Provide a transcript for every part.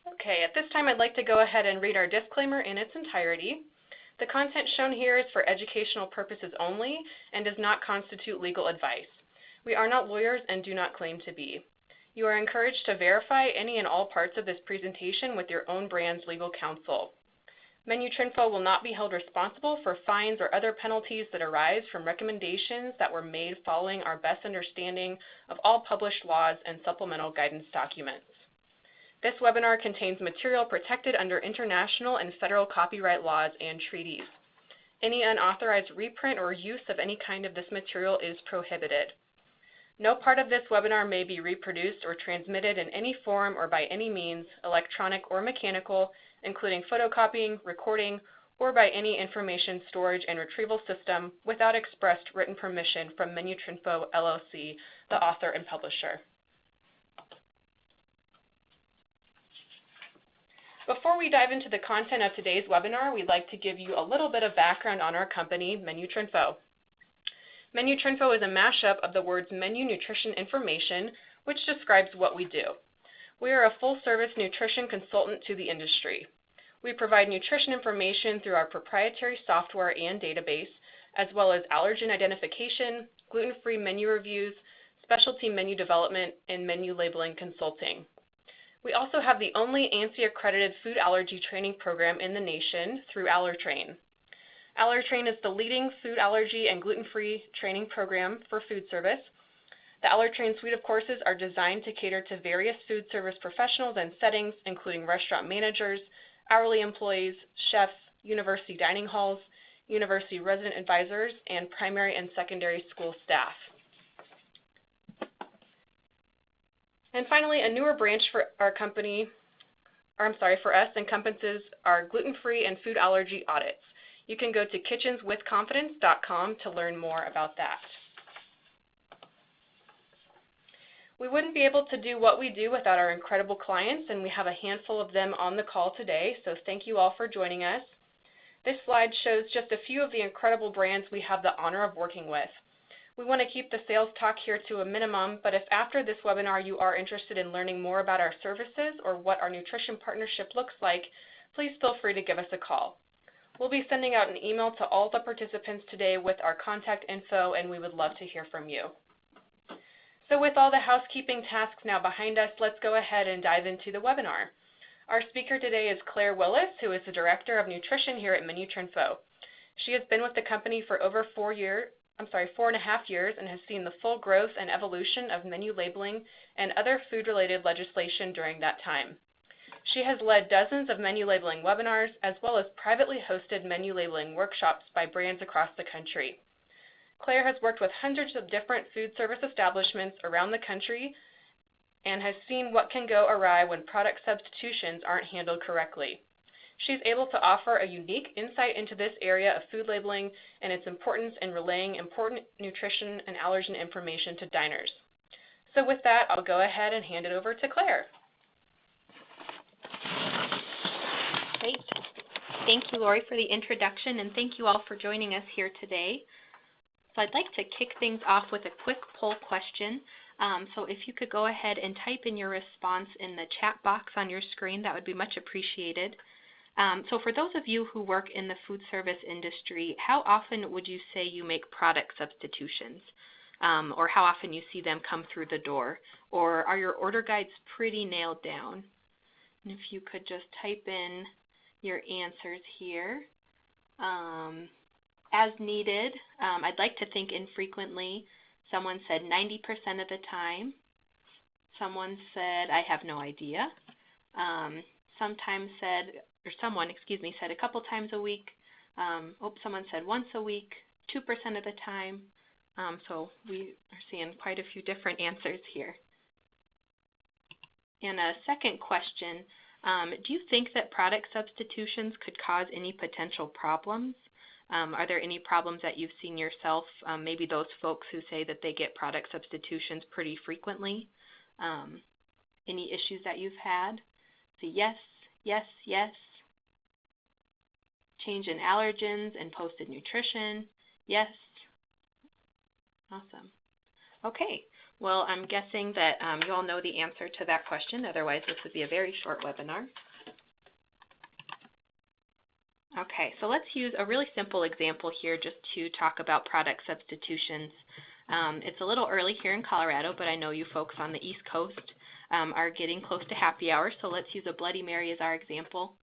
Okay, at this time I'd like to go ahead and read our disclaimer in its entirety. The content shown here is for educational purposes only and does not constitute legal advice. We are not lawyers and do not claim to be. You are encouraged to verify any and all parts of this presentation with your own brand's legal counsel. Menu Trinfo will not be held responsible for fines or other penalties that arise from recommendations that were made following our best understanding of all published laws and supplemental guidance documents. This webinar contains material protected under international and federal copyright laws and treaties. Any unauthorized reprint or use of any kind of this material is prohibited. No part of this webinar may be reproduced or transmitted in any form or by any means, electronic or mechanical, including photocopying, recording, or by any information storage and retrieval system without expressed written permission from Menu Trinfo, LLC, the author and publisher. Before we dive into the content of today's webinar, we'd like to give you a little bit of background on our company, Menu Trinfo. Menu Trinfo is a mashup of the words menu nutrition information, which describes what we do. We are a full-service nutrition consultant to the industry. We provide nutrition information through our proprietary software and database, as well as allergen identification, gluten-free menu reviews, specialty menu development, and menu labeling consulting. We also have the only ANSI-accredited food allergy training program in the nation through Allergen. Allergen is the leading food allergy and gluten-free training program for food service. The Allergen suite of courses are designed to cater to various food service professionals and settings, including restaurant managers, hourly employees, chefs, university dining halls, university resident advisors, and primary and secondary school staff. And finally, a newer branch for our company, for us, encompasses our gluten-free and food allergy audits. You can go to kitchenswithconfidence.com to learn more about that. We wouldn't be able to do what we do without our incredible clients, and we have a handful of them on the call today, so thank you all for joining us. This slide shows just a few of the incredible brands we have the honor of working with. We want to keep the sales talk here to a minimum, but if after this webinar you are interested in learning more about our services or what our nutrition partnership looks like, please feel free to give us a call. We'll be sending out an email to all the participants today with our contact info, and we would love to hear from you. So with all the housekeeping tasks now behind us, let's go ahead and dive into the webinar. Our speaker today is Claire Willis, who is the Director of Nutrition here at Menu Trinfo. She has been with the company for over 4.5 years and has seen the full growth and evolution of menu labeling and other food-related legislation during that time. She has led dozens of menu labeling webinars as well as privately hosted menu labeling workshops by brands across the country. Claire has worked with hundreds of different food service establishments around the country and has seen what can go awry when product substitutions aren't handled correctly. She's able to offer a unique insight into this area of food labeling and its importance in relaying important nutrition and allergen information to diners. So with that, I'll go ahead and hand it over to Claire. Great. Thank you, Lori, for the introduction, and thank you all for joining us here today. So I'd like to kick things off with a quick poll question. So if you could go ahead and type in your response in the chat box on your screen, that would be much appreciated. So for those of you who work in the food service industry, how often would you say you make product substitutions? Or how often you see them come through the door? Or are your order guides pretty nailed down? And if you could just type in your answers here. As needed, I'd like to think infrequently. Someone said 90% of the time. Someone said, I have no idea. Someone said a couple times a week. Someone said once a week, 2% of the time. So we are seeing quite a few different answers here. And a second question, do you think that product substitutions could cause any potential problems? Are there any problems that you've seen yourself, maybe those folks who say that they get product substitutions pretty frequently? Any issues that you've had? So yes, yes, yes. Change in allergens and posted nutrition, yes. Awesome. Okay, Well, I'm guessing that you all know the answer to that question. Otherwise, this would be a very short webinar. Okay, so let's use a really simple example here just to talk about product substitutions. It's a little early here in Colorado, but I know you folks on the East Coast are getting close to happy hour, so let's use a Bloody Mary as our example.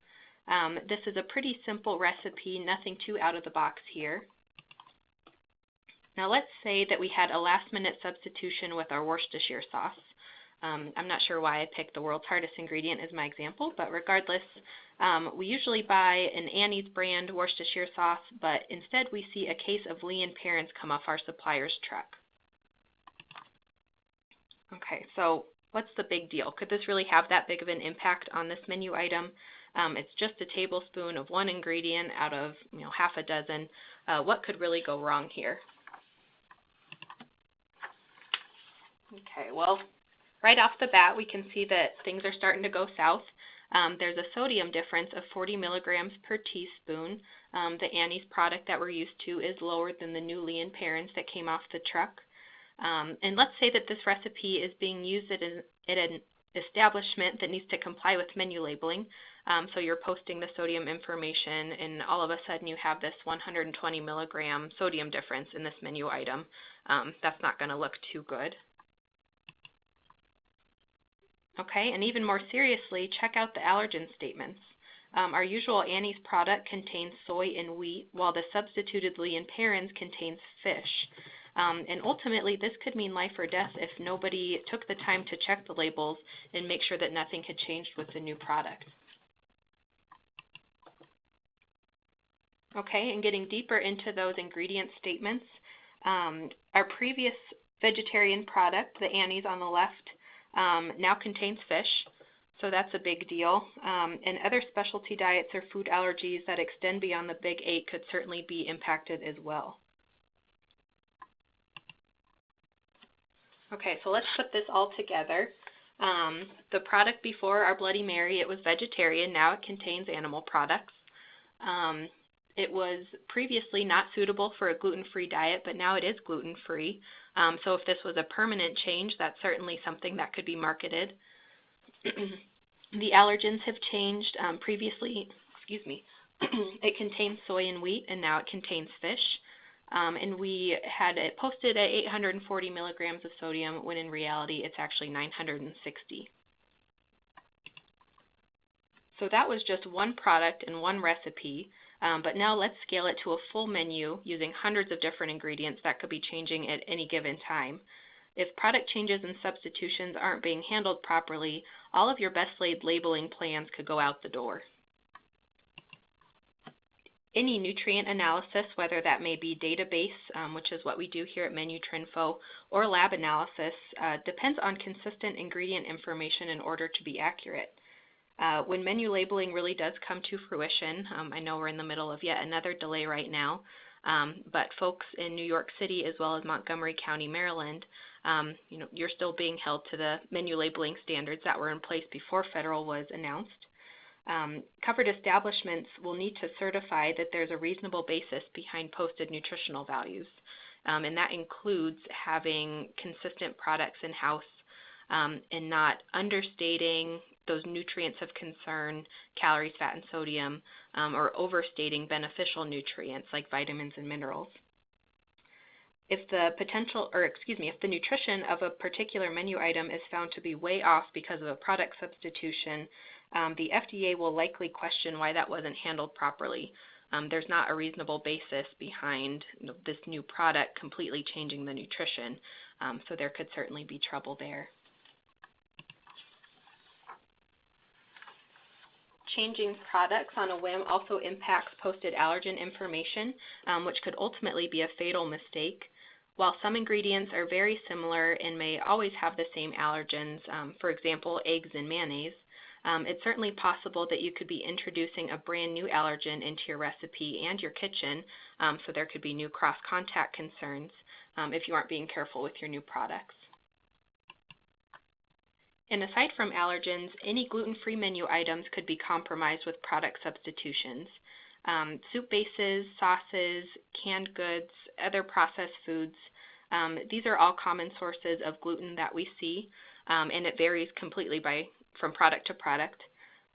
This is a pretty simple recipe, nothing too out of the box here. Now let's say that we had a last-minute substitution with our Worcestershire sauce. I'm not sure why I picked the world's hardest ingredient as my example, but regardless, we usually buy an Annie's brand Worcestershire sauce, but instead we see a case of Lee & Perrins come off our supplier's truck. Okay, so what's the big deal? Could this really have that big of an impact on this menu item? It's just a tablespoon of one ingredient out of half a dozen. What could really go wrong here? Okay, well, right off the bat, we can see that things are starting to go south. There's a sodium difference of 40 milligrams per teaspoon. The Annie's product that we're used to is lower than the new Lee & Perrins that came off the truck. And let's say that this recipe is being used at an establishment that needs to comply with menu labeling. So you're posting the sodium information, and all of a sudden you have this 120 milligram sodium difference in this menu item. That's not going to look too good. Okay, and even more seriously, check out the allergen statements. Our usual Annie's product contains soy and wheat, while the substituted Lee & Perrins contains fish. And ultimately, this could mean life or death if nobody took the time to check the labels and make sure that nothing had changed with the new product. Okay, and getting deeper into those ingredient statements, our previous vegetarian product, the Annie's on the left, now contains fish, so that's a big deal. And other specialty diets or food allergies that extend beyond the big 8 could certainly be impacted as well. Okay, so let's put this all together. The product before, our Bloody Mary, it was vegetarian. Now it contains animal products. It was previously not suitable for a gluten-free diet, but now it is gluten-free. So if this was a permanent change, that's certainly something that could be marketed. The allergens have changed. Previously, it contained soy and wheat, and now it contains fish. And we had it posted at 840 milligrams of sodium, when in reality it's actually 960. So that was just one product and one recipe. But now let's scale it to a full menu using hundreds of different ingredients that could be changing at any given time. If product changes and substitutions aren't being handled properly, all of your best laid labeling plans could go out the door. Any nutrient analysis, whether that may be database, which is what we do here at Menu Trinfo, or lab analysis, depends on consistent ingredient information in order to be accurate. When menu labeling really does come to fruition, I know we're in the middle of yet another delay right now, but folks in New York City as well as Montgomery County, Maryland, you're still being held to the menu labeling standards that were in place before federal was announced. Covered establishments will need to certify that there's a reasonable basis behind posted nutritional values, and that includes having consistent products in-house and not understating those nutrients of concern, calories, fat, and sodium, or overstating beneficial nutrients like vitamins and minerals. If the nutrition of a particular menu item is found to be way off because of a product substitution, the FDA will likely question why that wasn't handled properly. There's not a reasonable basis behind this new product completely changing the nutrition, so there could certainly be trouble there. Changing products on a whim also impacts posted allergen information, which could ultimately be a fatal mistake. While some ingredients are very similar and may always have the same allergens, for example, eggs and mayonnaise, it's certainly possible that you could be introducing a brand new allergen into your recipe and your kitchen, so there could be new cross-contact concerns if you aren't being careful with your new products. And aside from allergens, any gluten-free menu items could be compromised with product substitutions. Soup bases, sauces, canned goods, other processed foods, These are all common sources of gluten that we see, and it varies completely from product to product.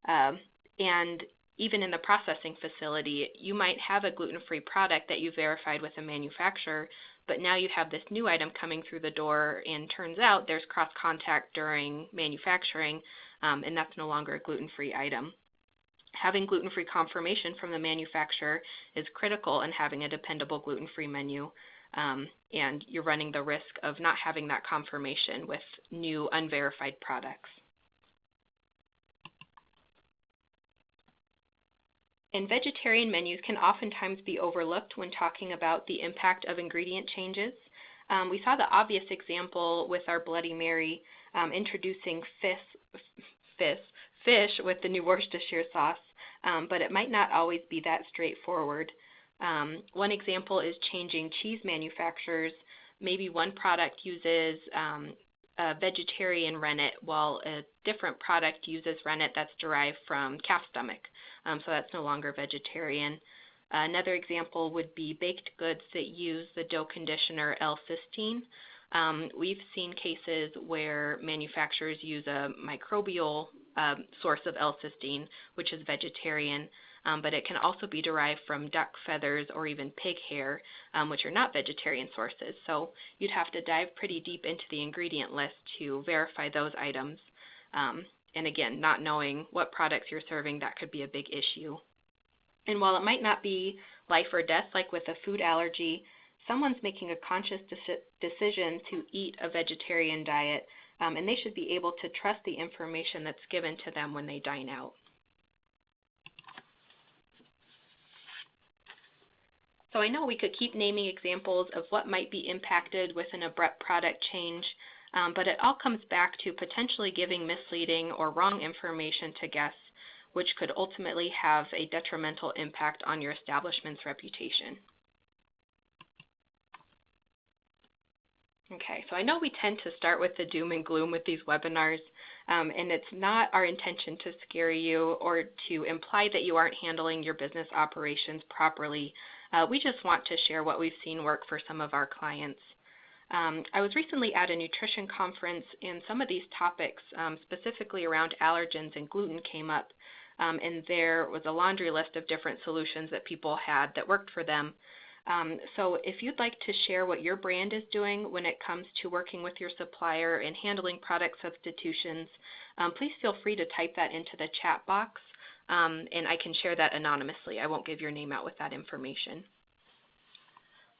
And even in the processing facility, you might have a gluten-free product that you verified with a manufacturer, but now you have this new item coming through the door, and turns out there's cross-contact during manufacturing, and that's no longer a gluten-free item. Having gluten-free confirmation from the manufacturer is critical in having a dependable gluten-free menu, and you're running the risk of not having that confirmation with new unverified products. And vegetarian menus can oftentimes be overlooked when talking about the impact of ingredient changes. We saw the obvious example with our Bloody Mary introducing fish with the new Worcestershire sauce, but it might not always be that straightforward. One example is changing cheese manufacturers. Maybe one product uses vegetarian rennet, while a different product uses rennet that's derived from calf stomach, so that's no longer vegetarian. Another example would be baked goods that use the dough conditioner L-cysteine. We've seen cases where manufacturers use a microbial source of L-cysteine, which is vegetarian, but it can also be derived from duck feathers or even pig hair, which are not vegetarian sources. So you'd have to dive pretty deep into the ingredient list to verify those items. And again, not knowing what products you're serving, that could be a big issue. And while it might not be life or death like with a food allergy, someone's making a conscious decision to eat a vegetarian diet, and they should be able to trust the information that's given to them when they dine out. So I know we could keep naming examples of what might be impacted with an abrupt product change, but it all comes back to potentially giving misleading or wrong information to guests, which could ultimately have a detrimental impact on your establishment's reputation. Okay, so I know we tend to start with the doom and gloom with these webinars, and it's not our intention to scare you or to imply that you aren't handling your business operations properly. We just want to share what we've seen work for some of our clients. I was recently at a nutrition conference, and some of these topics, specifically around allergens and gluten, came up, and there was a laundry list of different solutions that people had that worked for them. So if you'd like to share what your brand is doing when it comes to working with your supplier and handling product substitutions, please feel free to type that into the chat box, and I can share that anonymously. I won't give your name out with that information.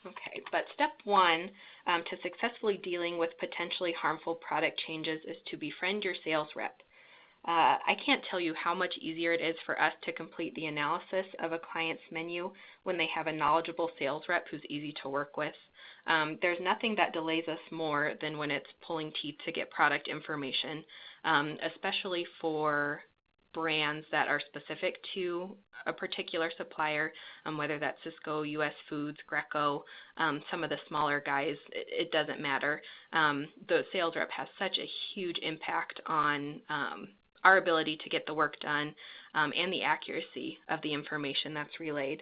Okay, but step one to successfully dealing with potentially harmful product changes is to befriend your sales rep. I can't tell you how much easier it is for us to complete the analysis of a client's menu when they have a knowledgeable sales rep who's easy to work with. There's nothing that delays us more than when it's pulling teeth to get product information, especially for brands that are specific to a particular supplier, whether that's Cisco, US Foods, Greco, some of the smaller guys, it doesn't matter. The sales rep has such a huge impact on our ability to get the work done and the accuracy of the information that's relayed.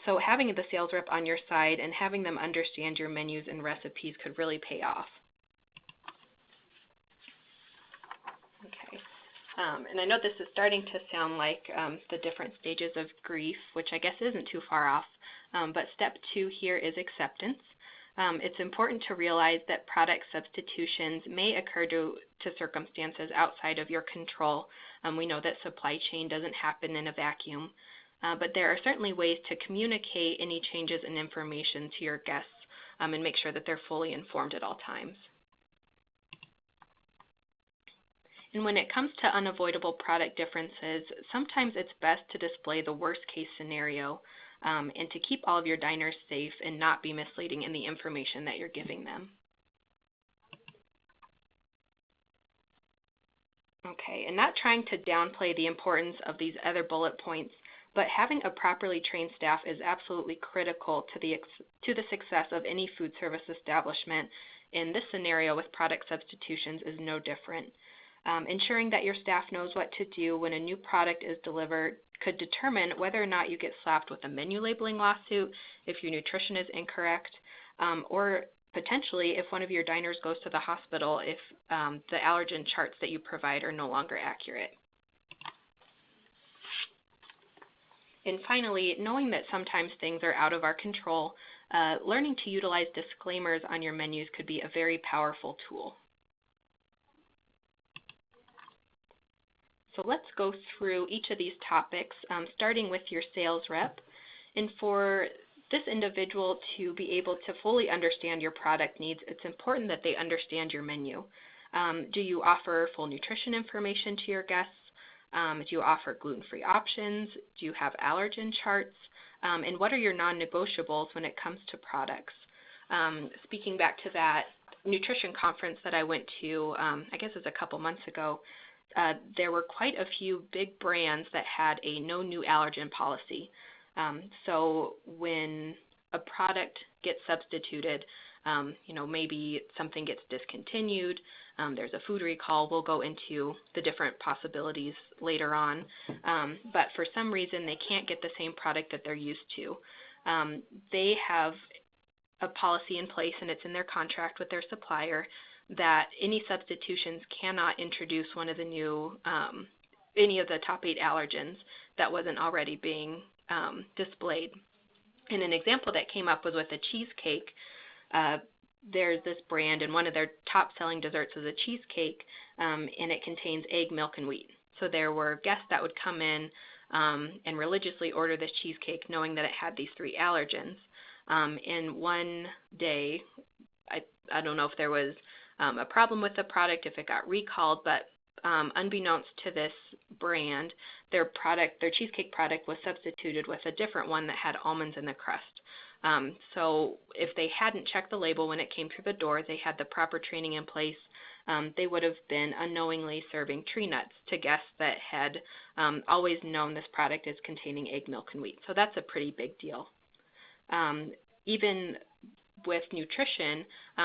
So having the sales rep on your side and having them understand your menus and recipes could really pay off. Okay. And I know this is starting to sound like the different stages of grief, which I guess isn't too far off, but step two here is acceptance. It's important to realize that product substitutions may occur to circumstances outside of your control. We know that supply chain doesn't happen in a vacuum, but there are certainly ways to communicate any changes in information to your guests and make sure that they're fully informed at all times. And when it comes to unavoidable product differences, sometimes it's best to display the worst case scenario and to keep all of your diners safe and not be misleading in the information that you're giving them. Okay, and not trying to downplay the importance of these other bullet points, but having a properly trained staff is absolutely critical to the success of any food service establishment. In this scenario with product substitutions is no different. Ensuring that your staff knows what to do when a new product is delivered could determine whether or not you get slapped with a menu labeling lawsuit if your nutrition is incorrect, or potentially if one of your diners goes to the hospital if the allergen charts that you provide are no longer accurate. And finally, knowing that sometimes things are out of our control, learning to utilize disclaimers on your menus could be a very powerful tool. So let's go through each of these topics, starting with your sales rep. And for this individual to be able to fully understand your product needs, it's important that they understand your menu. Do you offer full nutrition information to your guests? Do you offer gluten-free options? Do you have allergen charts? And what are your non-negotiables when it comes to products? Speaking back to that nutrition conference that I went to, I guess it was a couple months ago, there were quite a few big brands that had a no new allergen policy. So when a product gets substituted, maybe something gets discontinued, there's a food recall. We'll go into the different possibilities later on. But for some reason, they can't get the same product that they're used to. They have a policy in place, and it's in their contract with their supplier, that any substitutions cannot introduce one of the new, any of the top 8 allergens that wasn't already being displayed. And an example that came up was with a cheesecake. There's this brand, and one of their top-selling desserts is a cheesecake, and it contains egg, milk, and wheat. So there were guests that would come in and religiously order this cheesecake knowing that it had these 3 allergens. And one day, I don't know if there was a problem with the product, if it got recalled, but unbeknownst to this brand, their cheesecake product was substituted with a different one that had almonds in the crust. So if they hadn't checked the label when it came through the door, they had the proper training in place, they would have been unknowingly serving tree nuts to guests that had always known this product is containing egg, milk, and wheat. So that's a pretty big deal. Even with nutrition,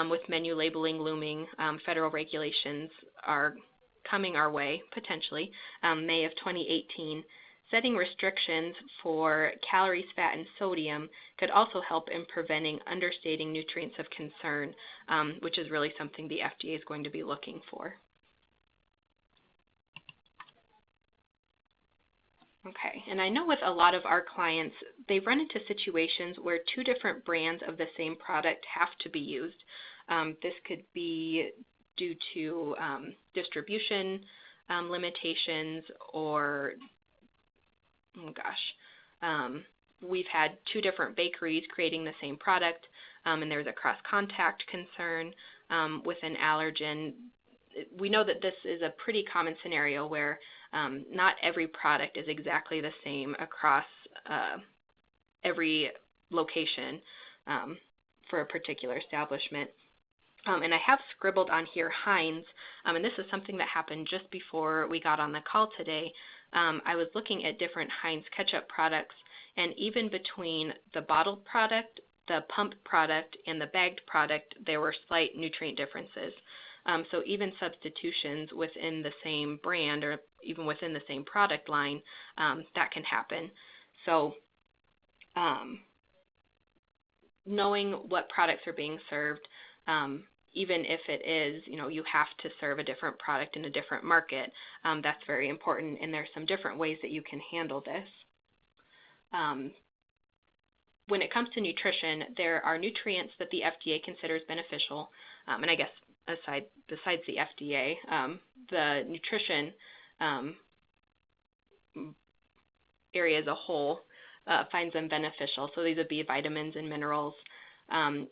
with menu labeling looming, federal regulations are coming our way, potentially, May of 2018. Setting restrictions for calories, fat, and sodium could also help in preventing understating nutrients of concern, which is really something the FDA is going to be looking for. Okay, and I know with a lot of our clients, they run into situations where 2 different brands of the same product have to be used. This could be due to distribution limitations, or we've had 2 different bakeries creating the same product, and there's a cross-contact concern with an allergen. We know that this is a pretty common scenario where not every product is exactly the same across every location for a particular establishment. And I have scribbled on here Heinz, and this is something that happened just before we got on the call today. I was looking at different Heinz ketchup products, and even between the bottled product, the pump product, and the bagged product, there were slight nutrient differences. So even substitutions within the same brand or even within the same product line, that can happen. So knowing what products are being served, even if it is, you have to serve a different product in a different market, that's very important, and there's some different ways that you can handle this. When it comes to nutrition, there are nutrients that the FDA considers beneficial, and I guess besides the FDA, the nutrition area as a whole finds them beneficial. So these would be vitamins and minerals.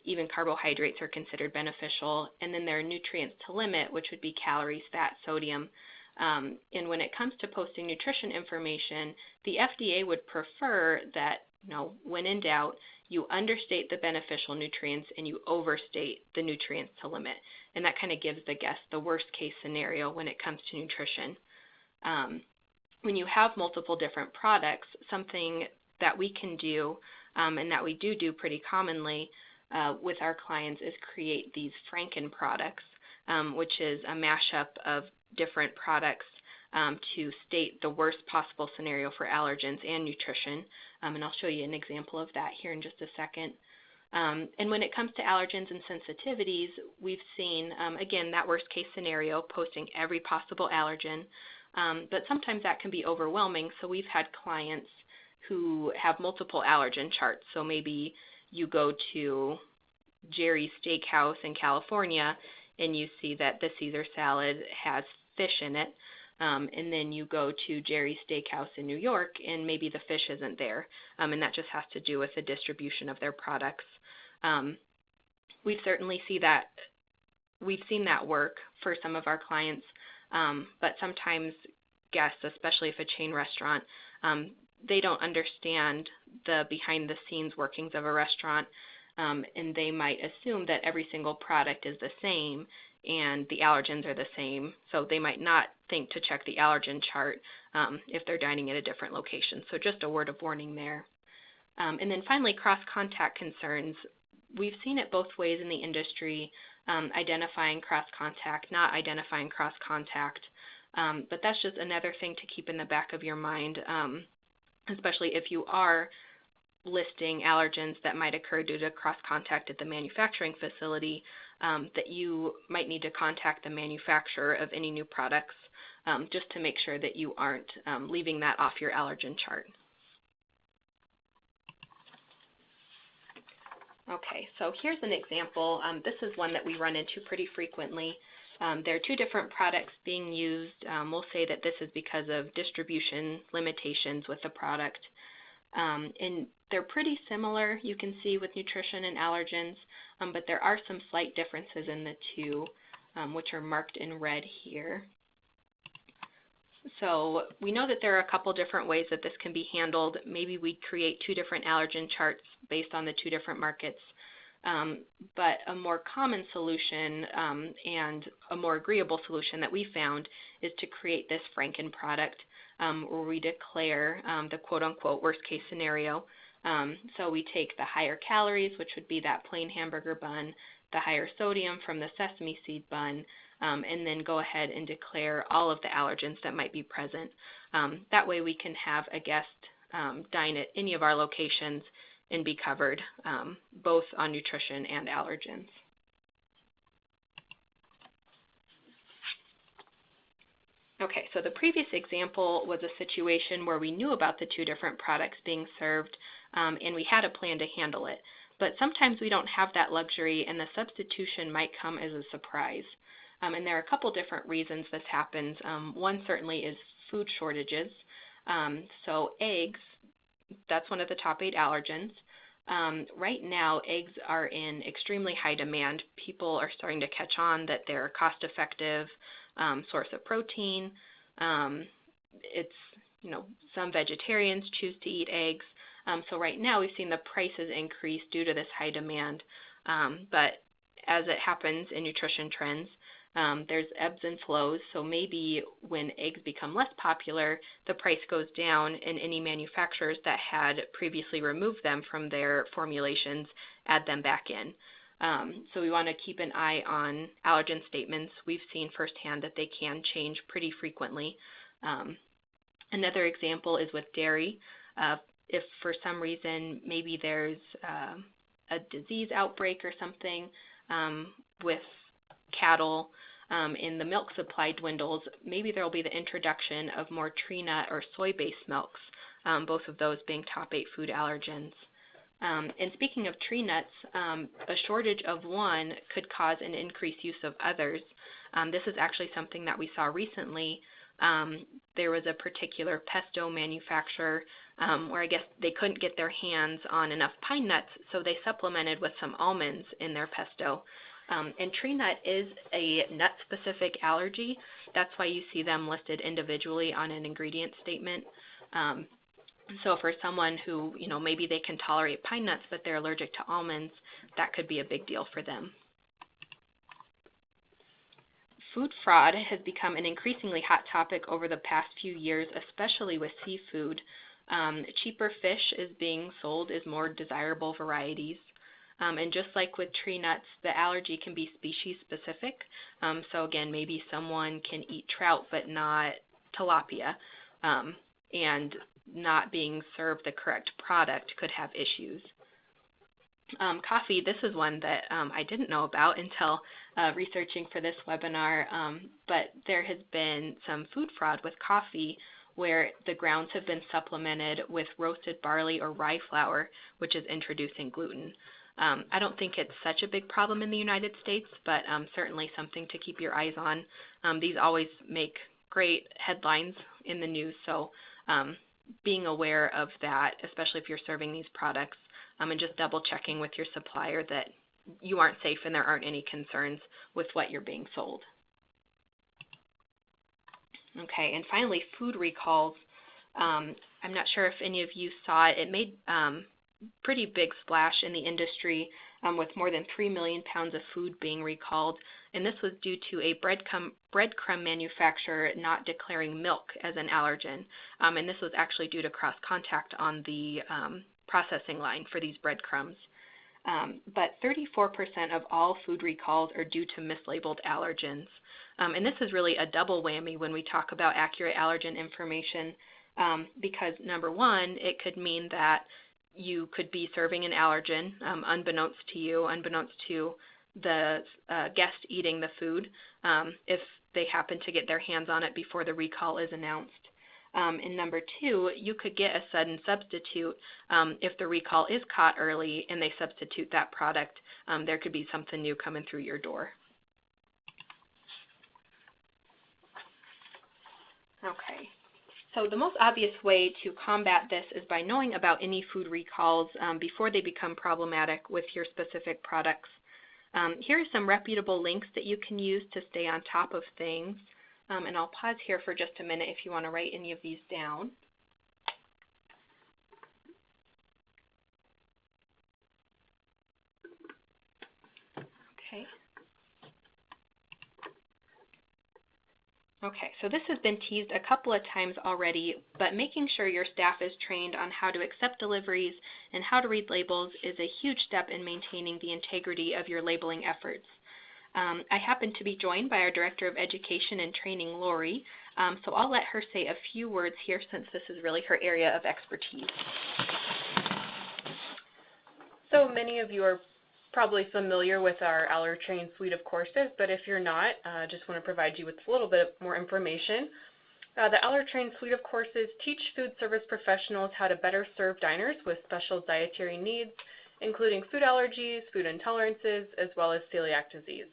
Even carbohydrates are considered beneficial. And then there are nutrients to limit, which would be calories, fat, sodium. And when it comes to posting nutrition information, the FDA would prefer that, when in doubt, you understate the beneficial nutrients and you overstate the nutrients to limit. And that kind of gives the guest the worst case scenario when it comes to nutrition. When you have multiple different products, something that we can do and that we do pretty commonly with our clients is create these Franken products, which is a mashup of different products to state the worst possible scenario for allergens and nutrition. And I'll show you an example of that here in just a second. And when it comes to allergens and sensitivities, we've seen, again, that worst case scenario, posting every possible allergen, but sometimes that can be overwhelming. So we've had clients who have multiple allergen charts. So maybe you go to Jerry's Steakhouse in California and you see that the Caesar salad has fish in it, and then you go to Jerry's Steakhouse in New York and maybe the fish isn't there, and that just has to do with the distribution of their products. We've certainly seen that work for some of our clients, but sometimes guests, especially if a chain restaurant, they don't understand the behind-the-scenes workings of a restaurant, and they might assume that every single product is the same and the allergens are the same, so they might not think to check the allergen chart if they're dining at a different location. So just a word of warning there. And then finally, cross-contact concerns. We've seen it both ways in the industry, identifying cross-contact, not identifying cross-contact, but that's just another thing to keep in the back of your mind, especially if you are listing allergens that might occur due to cross-contact at the manufacturing facility, that you might need to contact the manufacturer of any new products just to make sure that you aren't leaving that off your allergen chart. Okay, so here's an example. This is one that we run into pretty frequently. There are two different products being used. We'll say that this is because of distribution limitations with the product. And they're pretty similar, you can see, with nutrition and allergens, but there are some slight differences in the two, which are marked in red here. So we know that there are a couple different ways that this can be handled. Maybe we create two different allergen charts based on the two different markets. But a more common solution and a more agreeable solution that we found is to create this Franken product where we declare the quote-unquote worst-case scenario. So we take the higher calories, which would be that plain hamburger bun, the higher sodium from the sesame seed bun, and then go ahead and declare all of the allergens that might be present. That way we can have a guest dine at any of our locations and be covered both on nutrition and allergens. Okay, so the previous example was a situation where we knew about the two different products being served and we had a plan to handle it. But sometimes we don't have that luxury and the substitution might come as a surprise. And there are a couple different reasons this happens. One certainly is food shortages. So eggs, that's one of the top 8 allergens. Right now, eggs are in extremely high demand. People are starting to catch on that they're a cost-effective source of protein. It's, some vegetarians choose to eat eggs. So right now, we've seen the prices increase due to this high demand. But as it happens in nutrition trends, there's ebbs and flows, so maybe when eggs become less popular, the price goes down and any manufacturers that had previously removed them from their formulations add them back in. So we want to keep an eye on allergen statements. We've seen firsthand that they can change pretty frequently. Another example is with dairy. If for some reason maybe there's a disease outbreak or something with cattle and the milk supply dwindles, maybe there will be the introduction of more tree nut or soy-based milks, both of those being top 8 food allergens. And speaking of tree nuts, a shortage of one could cause an increased use of others. This is actually something that we saw recently. There was a particular pesto manufacturer where I guess they couldn't get their hands on enough pine nuts, so they supplemented with some almonds in their pesto. And tree nut is a nut-specific allergy. That's why you see them listed individually on an ingredient statement. So for someone who, maybe they can tolerate pine nuts, but they're allergic to almonds, that could be a big deal for them. Food fraud has become an increasingly hot topic over the past few years, especially with seafood. Cheaper fish is being sold as more desirable varieties. And just like with tree nuts, the allergy can be species specific. So again, maybe someone can eat trout but not tilapia, and not being served the correct product could have issues. Coffee, this is one that I didn't know about until researching for this webinar, but there has been some food fraud with coffee where the grounds have been supplemented with roasted barley or rye flour, which is introducing gluten. I don't think it's such a big problem in the United States, but certainly something to keep your eyes on. These always make great headlines in the news, so being aware of that, especially if you're serving these products, and just double checking with your supplier that you aren't safe and there aren't any concerns with what you're being sold. Okay, and finally, food recalls. I'm not sure if any of you saw it. It made pretty big splash in the industry with more than 3 million pounds of food being recalled, and this was due to a breadcrumb manufacturer not declaring milk as an allergen, and this was actually due to cross-contact on the processing line for these breadcrumbs. But 34% of all food recalls are due to mislabeled allergens. And this is really a double whammy when we talk about accurate allergen information, because number one, it could mean that you could be serving an allergen unbeknownst to you, unbeknownst to the guest eating the food, if they happen to get their hands on it before the recall is announced. And number two, you could get a sudden substitute if the recall is caught early and they substitute that product. There could be something new coming through your door. Okay, so the most obvious way to combat this is by knowing about any food recalls before they become problematic with your specific products. Here are some reputable links that you can use to stay on top of things. And I'll pause here for just a minute if you want to write any of these down. Okay. Okay, so this has been teased a couple of times already, but making sure your staff is trained on how to accept deliveries and how to read labels is a huge step in maintaining the integrity of your labeling efforts. I happen to be joined by our Director of Education and Training, Lori, so I'll let her say a few words here since this is really her area of expertise. So many of you are probably familiar with our Allergen suite of courses, but if you're not, I just want to provide you with a little bit more information. The Allergen suite of courses teach food service professionals how to better serve diners with special dietary needs, including food allergies, food intolerances, as well as celiac disease.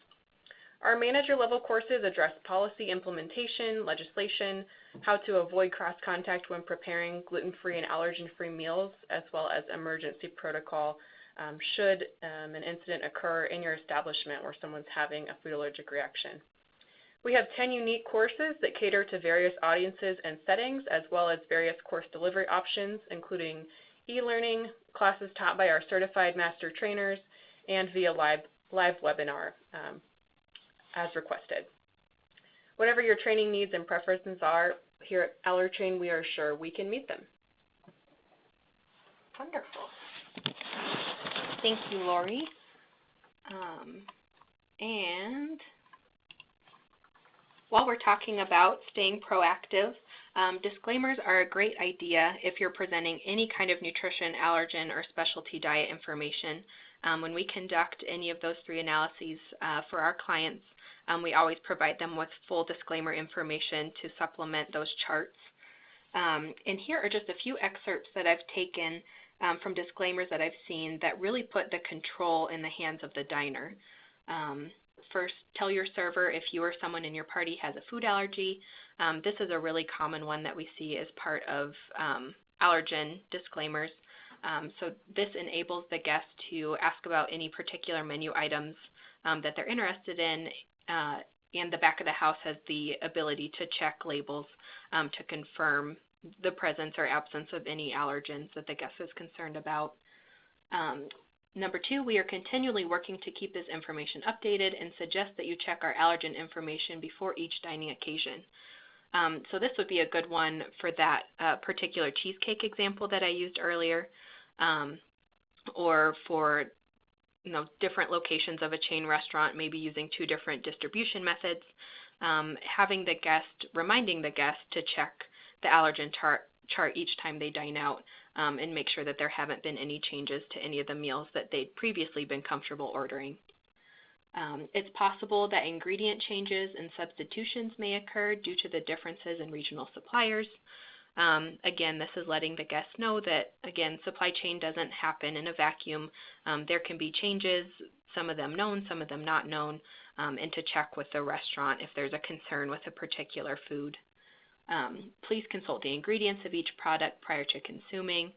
Our manager-level courses address policy implementation, legislation, how to avoid cross-contact when preparing gluten-free and allergen-free meals, as well as emergency protocol should an incident occur in your establishment where someone's having a food allergic reaction. We have 10 unique courses that cater to various audiences and settings, as well as various course delivery options, including e-learning, classes taught by our certified master trainers, and via live webinar as requested. Whatever your training needs and preferences are, here at Allergen, we are sure we can meet them. Wonderful. Thank you, Lori. And while we're talking about staying proactive, disclaimers are a great idea if you're presenting any kind of nutrition, allergen, or specialty diet information. When we conduct any of those three analyses for our clients, we always provide them with full disclaimer information to supplement those charts. And here are just a few excerpts that I've taken from disclaimers that I've seen that really put the control in the hands of the diner. First, tell your server if you or someone in your party has a food allergy. This is a really common one that we see as part of allergen disclaimers. So this enables the guest to ask about any particular menu items that they're interested in, and the back of the house has the ability to check labels to confirm the presence or absence of any allergens that the guest is concerned about. Number two, we are continually working to keep this information updated and suggest that you check our allergen information before each dining occasion. So this would be a good one for that particular cheesecake example that I used earlier, or for different locations of a chain restaurant, maybe using two different distribution methods, reminding the guest to check the allergen chart each time they dine out and make sure that there haven't been any changes to any of the meals that they'd previously been comfortable ordering. It's possible that ingredient changes and substitutions may occur due to the differences in regional suppliers. Again, this is letting the guests know that, again, supply chain doesn't happen in a vacuum. There can be changes, some of them known, some of them not known, and to check with the restaurant if there's a concern with a particular food. Please consult the ingredients of each product prior to consuming.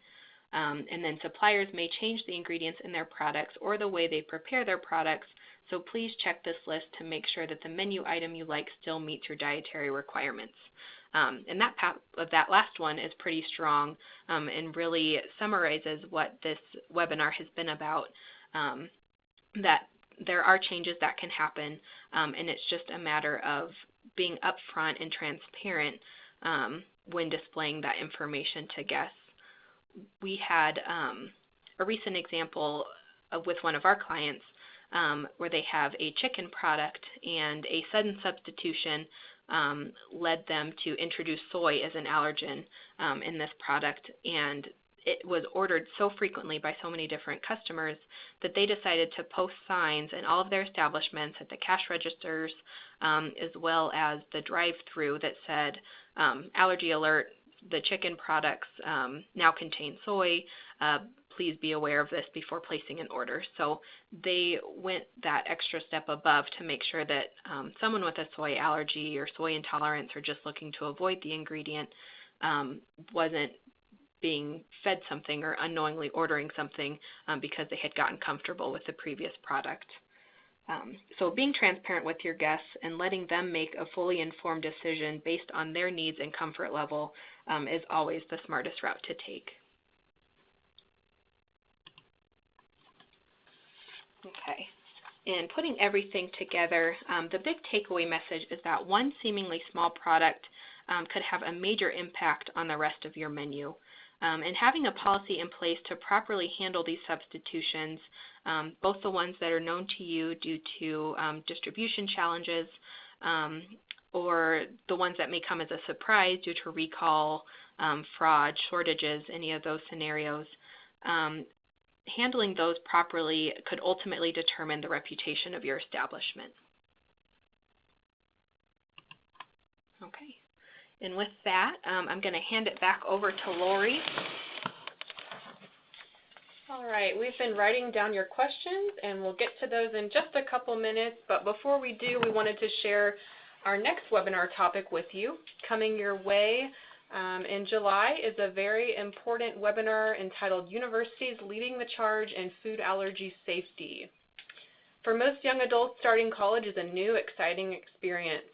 And then suppliers may change the ingredients in their products or the way they prepare their products, so please check this list to make sure that the menu item you like still meets your dietary requirements. And that last one is pretty strong and really summarizes what this webinar has been about, that there are changes that can happen, and it's just a matter of being upfront and transparent when displaying that information to guests. We had a recent example with one of our clients where they have a chicken product, and a sudden substitution led them to introduce soy as an allergen in this product, and it was ordered so frequently by so many different customers that they decided to post signs in all of their establishments, at the cash registers, as well as the drive-through, that said, allergy alert, the chicken products now contain soy. Please be aware of this before placing an order. So they went that extra step above to make sure that someone with a soy allergy or soy intolerance, or just looking to avoid the ingredient, wasn't being fed something or unknowingly ordering something because they had gotten comfortable with the previous product. So being transparent with your guests and letting them make a fully informed decision based on their needs and comfort level is always the smartest route to take. Okay, and putting everything together, the big takeaway message is that one seemingly small product could have a major impact on the rest of your menu. And having a policy in place to properly handle these substitutions, both the ones that are known to you due to distribution challenges, or the ones that may come as a surprise due to recall, fraud, shortages, any of those scenarios, handling those properly could ultimately determine the reputation of your establishment. Okay. And with that, I'm going to hand it back over to Lori. All right, we've been writing down your questions, and we'll get to those in just a couple minutes. But before we do, we wanted to share our next webinar topic with you. Coming your way in July is a very important webinar entitled Universities Leading the Charge in Food Allergy Safety. For most young adults, starting college is a new, exciting experience.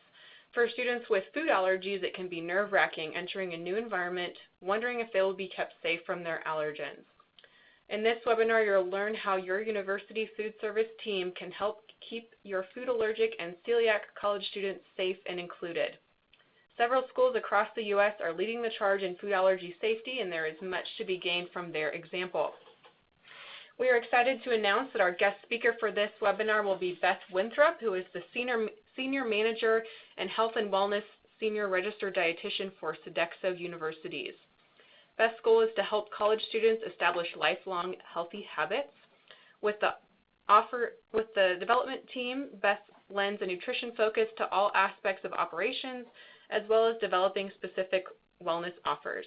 For students with food allergies, it can be nerve-wracking entering a new environment, wondering if they will be kept safe from their allergens. In this webinar, you'll learn how your university food service team can help keep your food allergic and celiac college students safe and included. Several schools across the U.S. are leading the charge in food allergy safety, and there is much to be gained from their example. We are excited to announce that our guest speaker for this webinar will be Beth Winthrop, who is the Senior Manager and Health and Wellness Senior Registered Dietitian for Sodexo Universities. Beth's goal is to help college students establish lifelong healthy habits. With the development team, Beth lends a nutrition focus to all aspects of operations, as well as developing specific wellness offers.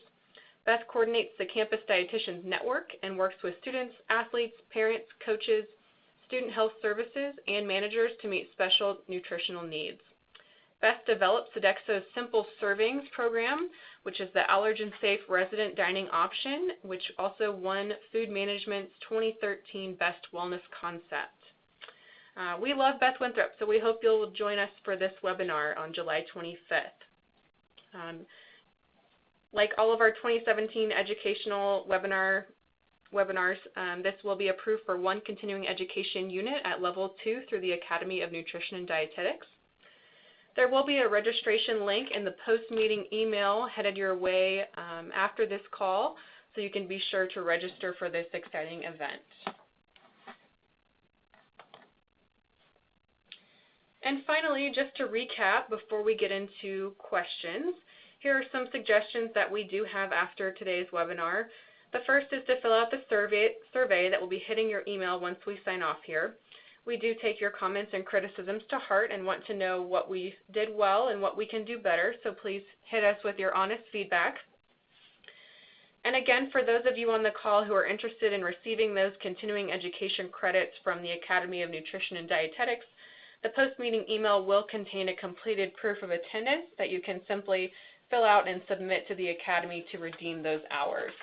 Beth coordinates the Campus Dietitians Network and works with students, athletes, parents, coaches, student health services, and managers to meet special nutritional needs. Beth developed Sodexo's Simple Servings program, which is the allergen-safe resident dining option, which also won Food Management's 2013 Best Wellness Concept. We love Beth Winthrop, so we hope you'll join us for this webinar on July 25th. Like all of our 2017 educational webinars, this will be approved for one continuing education unit at level 2 through the Academy of Nutrition and Dietetics. There will be a registration link in the post-meeting email headed your way after this call, so you can be sure to register for this exciting event. And finally, just to recap before we get into questions, Here are some suggestions that we do have after today's webinar. The first is to fill out the survey that will be hitting your email once we sign off here. We do take your comments and criticisms to heart and want to know what we did well and what we can do better, so please hit us with your honest feedback. And again, for those of you on the call who are interested in receiving those continuing education credits from the Academy of Nutrition and Dietetics, the post-meeting email will contain a completed proof of attendance that you can simply fill out and submit to the Academy to redeem those hours.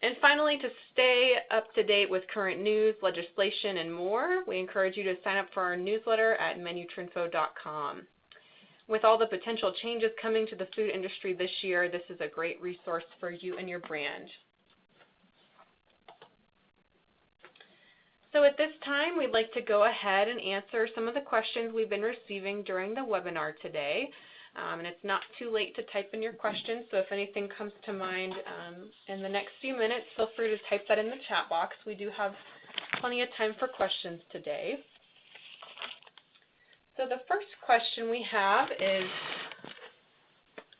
And finally, to stay up to date with current news, legislation, and more, we encourage you to sign up for our newsletter at menutrinfo.com. With all the potential changes coming to the food industry this year, this is a great resource for you and your brand. So at this time, we'd like to go ahead and answer some of the questions we've been receiving during the webinar today. And it's not too late to type in your questions, so if anything comes to mind in the next few minutes, feel free to type that in the chat box. We do have plenty of time for questions today. So the first question we have is,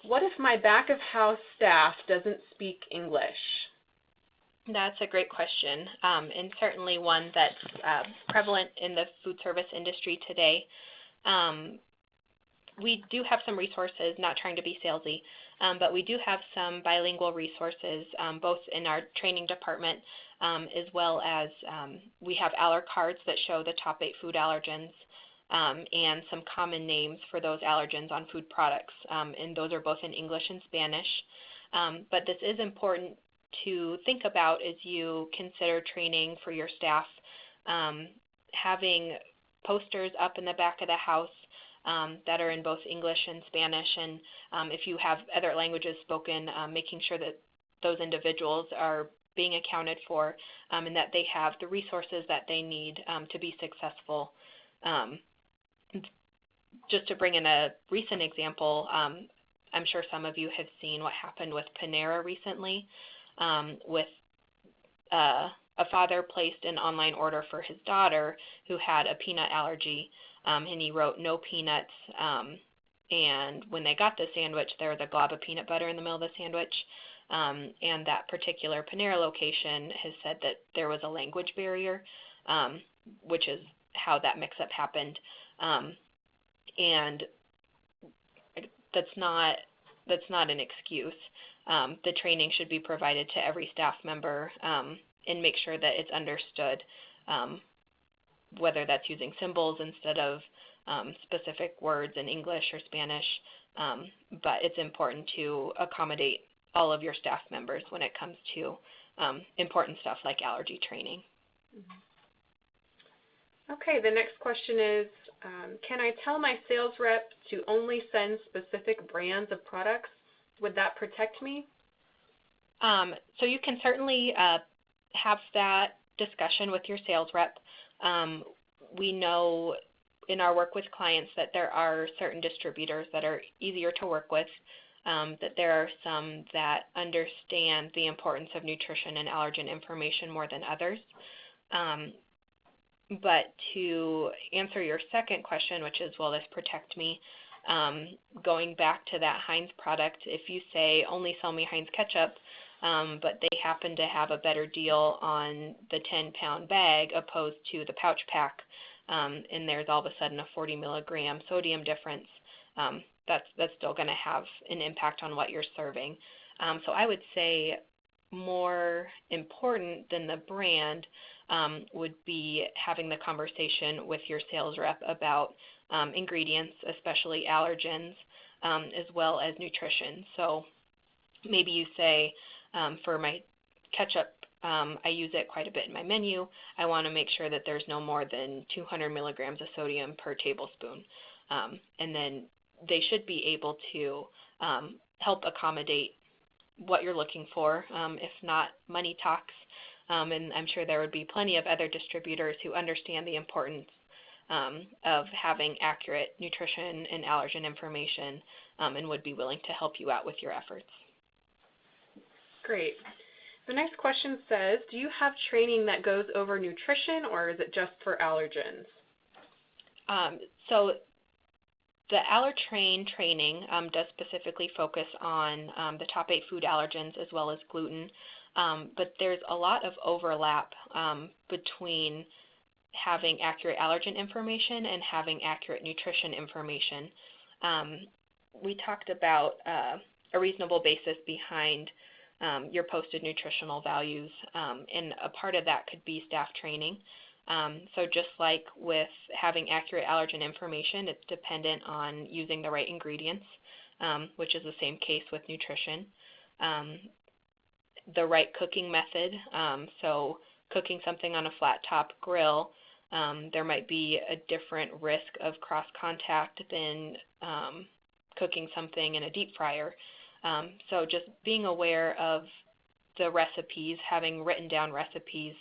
what if my back-of-house staff doesn't speak English? That's a great question, and certainly one that's prevalent in the food service industry today. We do have some resources, not trying to be salesy, but we do have some bilingual resources, both in our training department, as well as we have aller cards that show the top 8 food allergens, and some common names for those allergens on food products, and those are both in English and Spanish. But this is important to think about as you consider training for your staff. Having posters up in the back of the house that are in both English and Spanish, and if you have other languages spoken, making sure that those individuals are being accounted for, and that they have the resources that they need to be successful. Just to bring in a recent example, I'm sure some of you have seen what happened with Panera recently, with a father placed an online order for his daughter who had a peanut allergy, and he wrote no peanuts, and when they got the sandwich, there was a glob of peanut butter in the middle of the sandwich, and that particular Panera location has said that there was a language barrier, which is how that mix-up happened, and that's not an excuse. The training should be provided to every staff member, and make sure that it's understood, whether that's using symbols instead of specific words in English or Spanish, but it's important to accommodate all of your staff members when it comes to important stuff like allergy training. Okay, the next question is, can I tell my sales rep to only send specific brands of products? Would that protect me? So you can certainly have that discussion with your sales rep. We know in our work with clients that there are certain distributors that are easier to work with, that there are some that understand the importance of nutrition and allergen information more than others. But to answer your second question, which is, will this protect me? Going back to that Heinz product, if you say only sell me Heinz ketchup, but they happen to have a better deal on the 10-pound bag opposed to the pouch pack, and there's all of a sudden a 40 milligram sodium difference, that's still going to have an impact on what you're serving. So I would say more important than the brand would be having the conversation with your sales rep about ingredients, especially allergens, as well as nutrition. So maybe you say, for my ketchup, I use it quite a bit in my menu. I want to make sure that there's no more than 200 milligrams of sodium per tablespoon. And then they should be able to help accommodate what you're looking for. If not, money talks. And I'm sure there would be plenty of other distributors who understand the importance of having accurate nutrition and allergen information, and would be willing to help you out with your efforts. Great. The next question says, do you have training that goes over nutrition, or is it just for allergens? So the Allertrain training does specifically focus on the top 8 food allergens as well as gluten, but there's a lot of overlap between having accurate allergen information and having accurate nutrition information. We talked about a reasonable basis behind your posted nutritional values, and a part of that could be staff training. So just like with having accurate allergen information, it's dependent on using the right ingredients, which is the same case with nutrition. The right cooking method, so cooking something on a flat top grill, there might be a different risk of cross contact than cooking something in a deep fryer. So just being aware of the recipes, having written down recipes,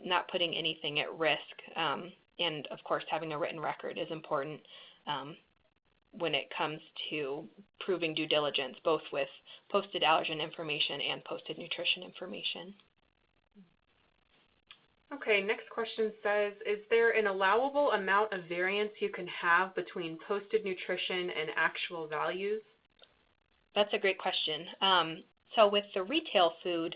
not putting anything at risk, and of course having a written record is important when it comes to proving due diligence, both with posted allergen information and posted nutrition information. Okay, next question says, is there an allowable amount of variance you can have between posted nutrition and actual values? That's a great question. So with the retail food,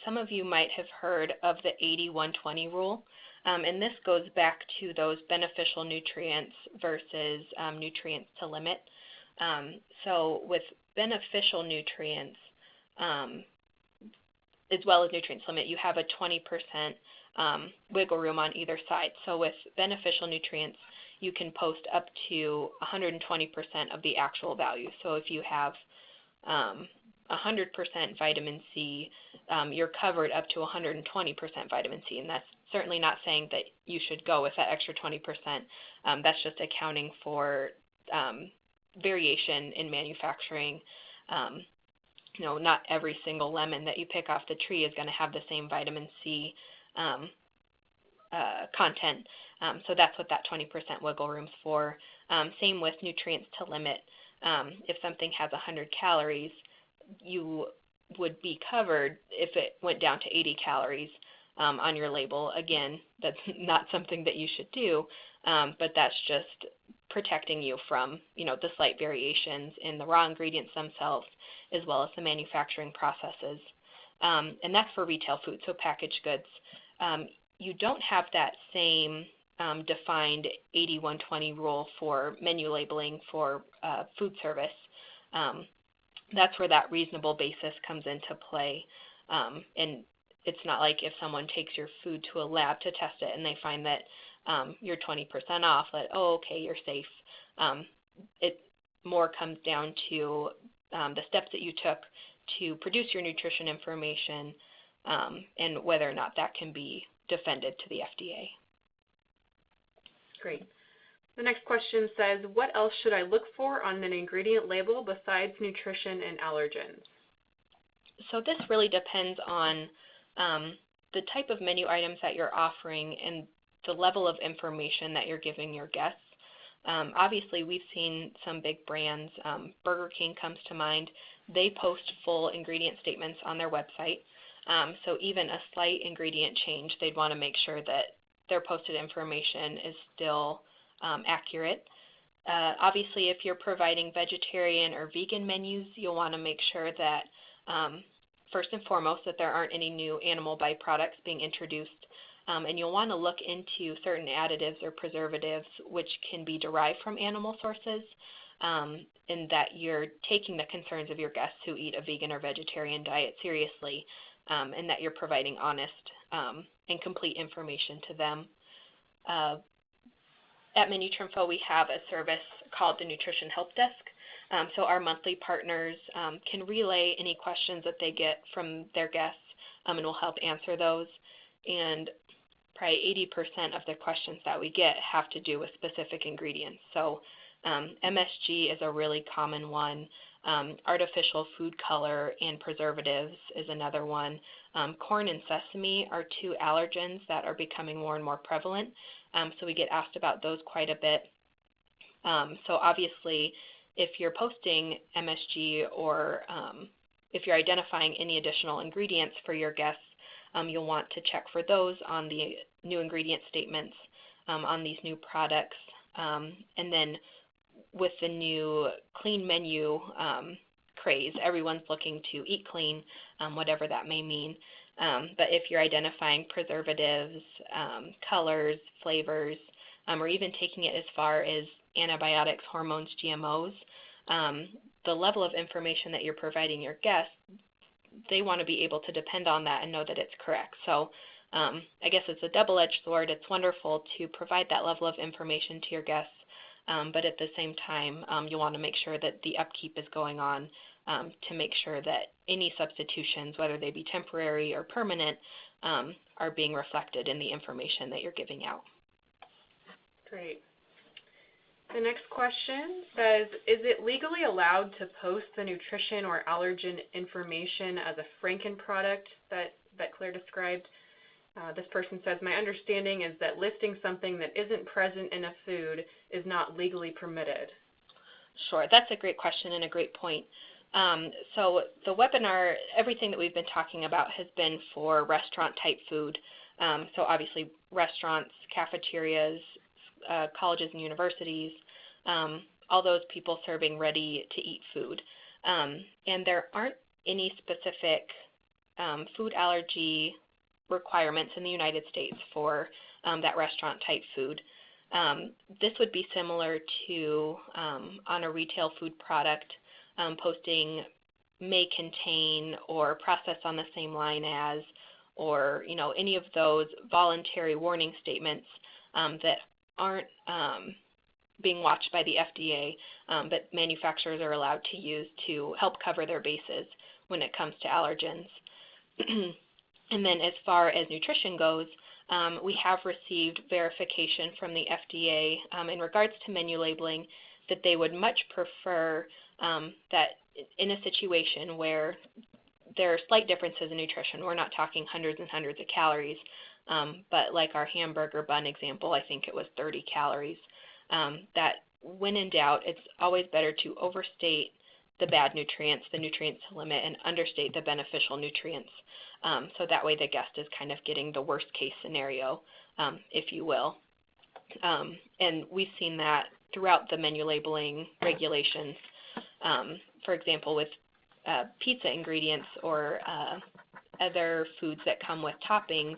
some of you might have heard of the 80-120 rule, and this goes back to those beneficial nutrients versus nutrients to limit. So with beneficial nutrients, as well as nutrients limit, you have a 20% wiggle room on either side. So with beneficial nutrients, you can post up to 120% of the actual value. So if you have 100% vitamin C, you're covered up to 120% vitamin C, and that's certainly not saying that you should go with that extra 20%. That's just accounting for variation in manufacturing. Not every single lemon that you pick off the tree is going to have the same vitamin C content. So that's what that 20% wiggle room's for. Same with nutrients to limit. If something has 100 calories, you would be covered if it went down to 80 calories on your label. Again, that's not something that you should do, but that's just protecting you from, the slight variations in the raw ingredients themselves, as well as the manufacturing processes. And that's for retail food, so packaged goods. You don't have that same defined 80-120 rule for menu labeling for food service. That's where that reasonable basis comes into play. And it's not like if someone takes your food to a lab to test it and they find that you're 20% off, that, oh, okay, you're safe. It more comes down to the steps that you took to produce your nutrition information and whether or not that can be defended to the FDA. Great. The next question says, what else should I look for on an ingredient label besides nutrition and allergens? So this really depends on the type of menu items that you're offering and the level of information that you're giving your guests. Obviously, we've seen some big brands. Burger King comes to mind. They post full ingredient statements on their website. So even a slight ingredient change, they'd want to make sure that their posted information is still accurate. Obviously, if you're providing vegetarian or vegan menus, you'll want to make sure that, first and foremost, that there aren't any new animal byproducts being introduced. And you'll want to look into certain additives or preservatives which can be derived from animal sources, and that you're taking the concerns of your guests who eat a vegan or vegetarian diet seriously, and that you're providing honest and complete information to them. At Menu Trinfo, we have a service called the Nutrition Help Desk. So our monthly partners can relay any questions that they get from their guests, and we'll help answer those. And probably 80% of the questions that we get have to do with specific ingredients. So MSG is a really common one. Artificial food color and preservatives is another one. Corn and sesame are two allergens that are becoming more and more prevalent. So we get asked about those quite a bit. So obviously, if you're posting MSG or if you're identifying any additional ingredients for your guests, you'll want to check for those on the new ingredient statements on these new products. And then with the new clean menu craze. Everyone's looking to eat clean, whatever that may mean. But if you're identifying preservatives, colors, flavors, or even taking it as far as antibiotics, hormones, GMOs, the level of information that you're providing your guests, they want to be able to depend on that and know that it's correct. So I guess it's a double-edged sword. It's wonderful to provide that level of information to your guests, but at the same time, you want to make sure that the upkeep is going on to make sure that any substitutions, whether they be temporary or permanent, are being reflected in the information that you're giving out. Great. The next question says, is it legally allowed to post the nutrition or allergen information as a Franken product that Claire described? This person says, my understanding is that listing something that isn't present in a food is not legally permitted. Sure, that's a great question and a great point. So the webinar, everything that we've been talking about has been for restaurant-type food. So obviously restaurants, cafeterias, colleges and universities, all those people serving ready-to-eat food. And there aren't any specific food allergy requirements in the United States for that restaurant-type food. This would be similar to on a retail food product, posting may contain or process on the same line as, or any of those voluntary warning statements that aren't being watched by the FDA, but manufacturers are allowed to use to help cover their bases when it comes to allergens. And then as far as nutrition goes, we have received verification from the FDA in regards to menu labeling that they would much prefer that in a situation where there are slight differences in nutrition, we're not talking hundreds and hundreds of calories, but like our hamburger bun example, I think it was 30 calories, that when in doubt, it's always better to overstate the bad nutrients, the nutrients to limit, and understate the beneficial nutrients. So that way the guest is kind of getting the worst case scenario, if you will. And we've seen that throughout the menu labeling regulations. For example, with pizza ingredients or other foods that come with toppings,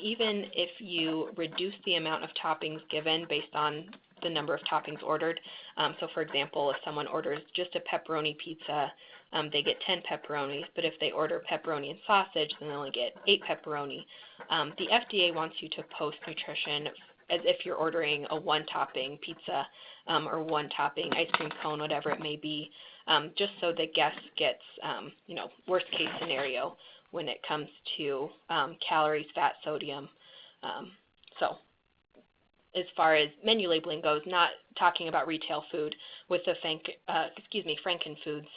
even if you reduce the amount of toppings given based on the number of toppings ordered. So for example, if someone orders just a pepperoni pizza, they get 10 pepperonis, but if they order pepperoni and sausage, then they only get 8 pepperoni. The FDA wants you to post nutrition as if you're ordering a one-topping pizza or one-topping ice cream cone, whatever it may be, just so the guest gets, worst case scenario when it comes to calories, fat, sodium. So as far as menu labeling goes, not talking about retail food with the Franken foods,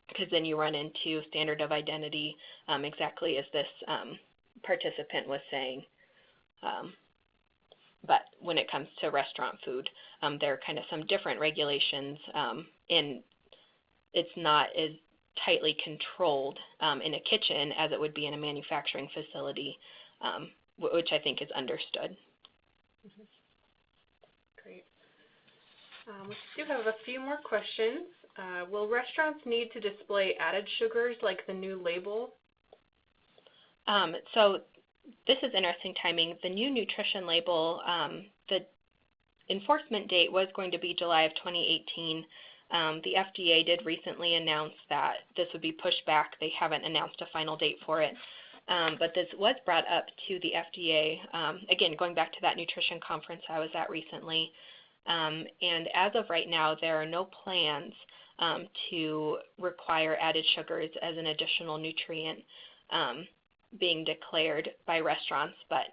because then you run into standard of identity, exactly as this participant was saying. But when it comes to restaurant food, there are kind of some different regulations, and it's not as tightly controlled in a kitchen as it would be in a manufacturing facility, which I think is understood. Mm-hmm. Great. We do have a few more questions. Will restaurants need to display added sugars like the new label? So this is interesting timing. The new nutrition label, the enforcement date was going to be July of 2018. The FDA did recently announce that this would be pushed back. They haven't announced a final date for it. But this was brought up to the FDA, again, going back to that nutrition conference I was at recently. And as of right now, there are no plans to require added sugars as an additional nutrient being declared by restaurants. But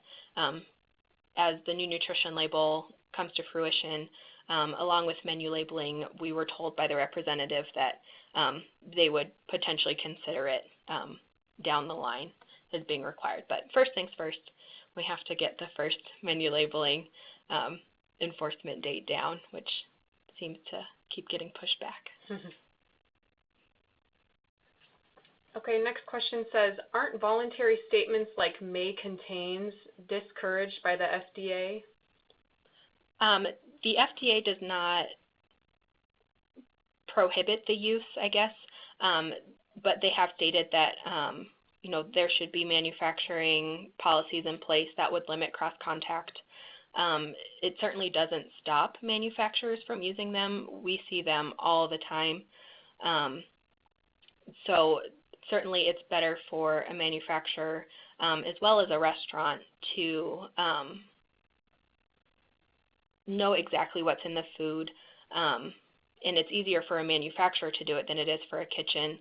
as the new nutrition label comes to fruition, along with menu labeling, we were told by the representative that they would potentially consider it down the line as being required. But first things first, we have to get the first menu labeling enforcement date down, which seems to keep getting pushed back. Okay, next question says, aren't voluntary statements like may contains discouraged by the FDA? The FDA does not prohibit the use, I guess, but they have stated that there should be manufacturing policies in place that would limit cross-contact. It certainly doesn't stop manufacturers from using them. We see them all the time. So certainly it's better for a manufacturer as well as a restaurant to know exactly what's in the food. And it's easier for a manufacturer to do it than it is for a kitchen.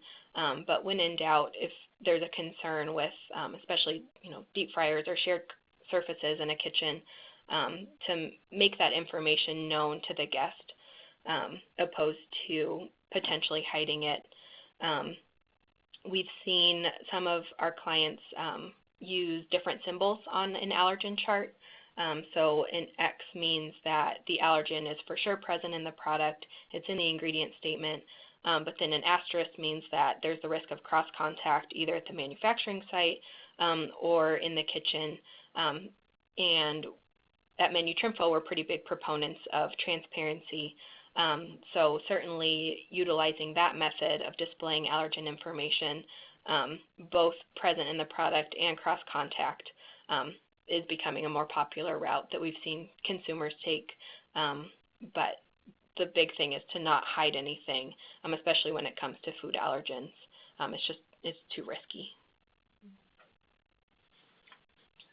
But when in doubt, if there's a concern with especially deep fryers or shared surfaces in a kitchen, to make that information known to the guest opposed to potentially hiding it. We've seen some of our clients use different symbols on an allergen chart. So an X means that the allergen is for sure present in the product. It's in the ingredient statement. But then an asterisk means that there's the risk of cross-contact either at the manufacturing site or in the kitchen. And at Menu Trinfo, we're pretty big proponents of transparency. So certainly utilizing that method of displaying allergen information, both present in the product and cross-contact, is becoming a more popular route that we've seen consumers take. But the big thing is to not hide anything, especially when it comes to food allergens. It's too risky.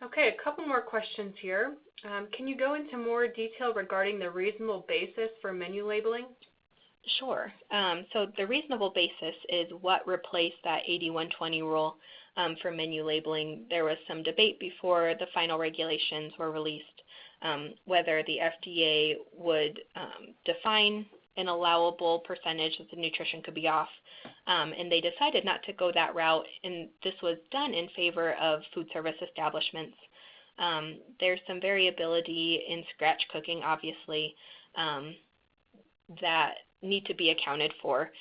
Okay, a couple more questions here. Can you go into more detail regarding the reasonable basis for menu labeling? Sure. So the reasonable basis is what replaced that 80-120 rule for menu labeling. There was some debate before the final regulations were released whether the FDA would define an allowable percentage that the nutrition could be off, and they decided not to go that route, and this was done in favor of food service establishments. There's some variability in scratch cooking, obviously, that need to be accounted for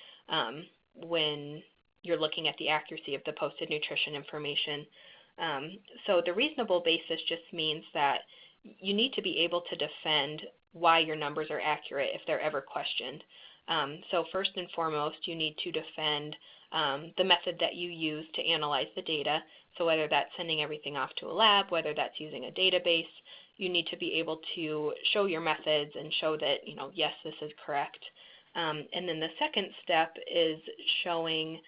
when you're looking at the accuracy of the posted nutrition information. So the reasonable basis just means that you need to be able to defend why your numbers are accurate if they're ever questioned. So first and foremost, you need to defend the method that you use to analyze the data. So whether that's sending everything off to a lab, whether that's using a database, you need to be able to show your methods and show that, yes, this is correct. And then the second step is showing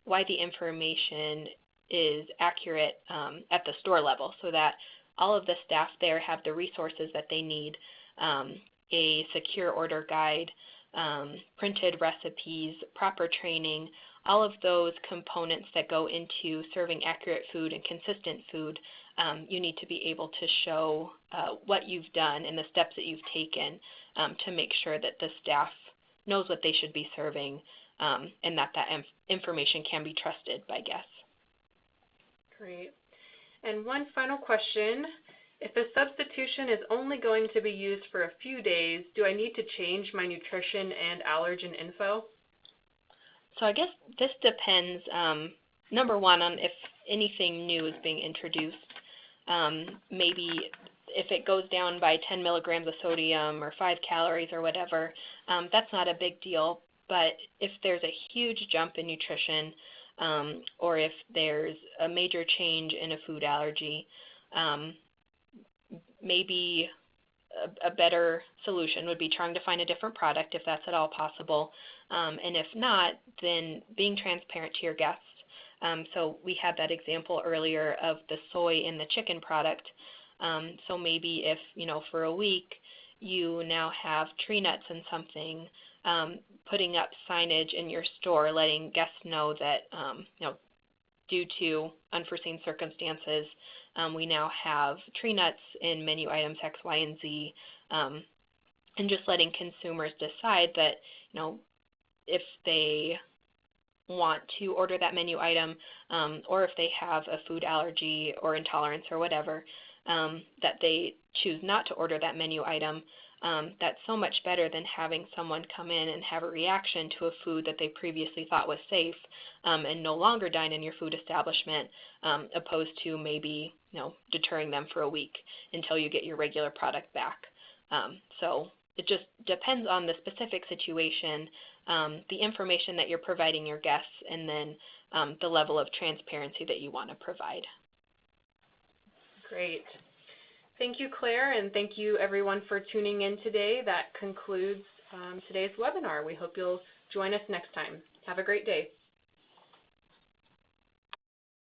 why the information is accurate at the store level, so that all of the staff there have the resources that they need, a secure order guide, printed recipes, proper training, all of those components that go into serving accurate food and consistent food. You need to be able to show what you've done and the steps that you've taken to make sure that the staff knows what they should be serving and that information can be trusted by guests. Great. And one final question. If a substitution is only going to be used for a few days, do I need to change my nutrition and allergen info? So I guess this depends, number one, on if anything new is being introduced. Maybe if it goes down by 10 milligrams of sodium or 5 calories or whatever, that's not a big deal. But if there's a huge jump in nutrition, or if there's a major change in a food allergy, maybe a better solution would be trying to find a different product if that's at all possible. And if not, then being transparent to your guests. So we had that example earlier of the soy in the chicken product. So maybe if, for a week you now have tree nuts in something, putting up signage in your store letting guests know that, due to unforeseen circumstances, we now have tree nuts in menu items X, Y, and Z, and just letting consumers decide that, if they want to order that menu item, or if they have a food allergy or intolerance or whatever, that they choose not to order that menu item. That's so much better than having someone come in and have a reaction to a food that they previously thought was safe and no longer dine in your food establishment, opposed to maybe deterring them for a week until you get your regular product back. So it just depends on the specific situation, the information that you're providing your guests, and then the level of transparency that you want to provide. Great. Thank you, Claire, and thank you everyone for tuning in today. That concludes today's webinar. We hope you'll join us next time. Have a great day.